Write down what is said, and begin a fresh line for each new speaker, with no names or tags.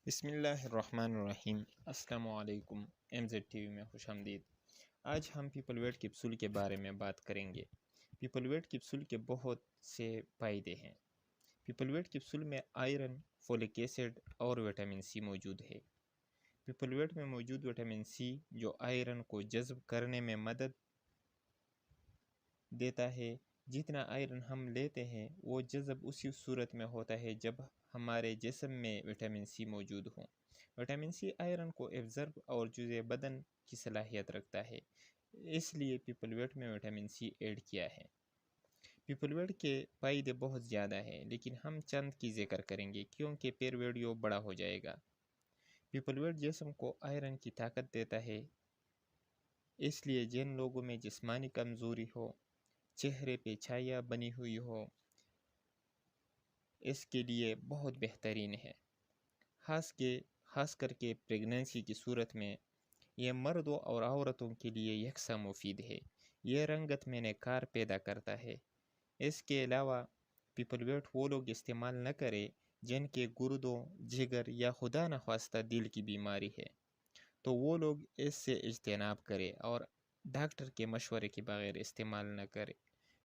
بسم اللہ الرحمن الرحیم۔ السلام علیکم۔ ایم زیڈ ٹی وی میں خوش آمدید۔ آج ہم پیپل ویٹ کیپسول کے بارے میں بات کریں گے۔ پیپل ویٹ کیپسول کے بہت سے فائدے ہیں۔ پیپل ویٹ کیپسول میں آئرن، فولک ایسڈ اور وٹامن سی موجود ہے۔ پیپل ویٹ میں موجود وٹامن سی جو آئرن کو جذب کرنے میں مدد دیتا ہے۔ جتنا آئرن ہم لیتے ہیں وہ جذب اسی صورت میں ہوتا ہے جب ہمارے جسم میں وٹامن سی موجود ہوں۔ وٹامن سی آئرن کو ایبزرب اور جزء بدن کی صلاحیت رکھتا ہے، اس لیے پیپل ویٹ میں وٹامن سی ایڈ کیا ہے۔ پیپل ویٹ کے فائدے بہت زیادہ ہیں، لیکن ہم چند کی ذکر کریں گے کیونکہ پھر ویڈیو بڑا ہو جائے گا۔ پیپل ویٹ جسم کو آئرن کی طاقت دیتا ہے، اس لیے جن لوگوں میں جسمانی کمزوری ہو، چہرے پہ چھایا بنی ہوئی ہو، اس کے لیے بہت بہترین ہے۔ خاص کر کے پریگننسی کی صورت میں یہ مردوں اور عورتوں کے لیے یکساں مفید ہے۔ یہ رنگت میں نکھار پیدا کرتا ہے۔ اس کے علاوہ پیپل ویٹ وہ لوگ استعمال نہ کریں جن کے گردوں، جگر یا خدا نخواستہ دل کی بیماری ہے، تو وہ لوگ اس سے اجتناب کریں اور ڈاکٹر کے مشورے کے بغیر استعمال نہ کریں۔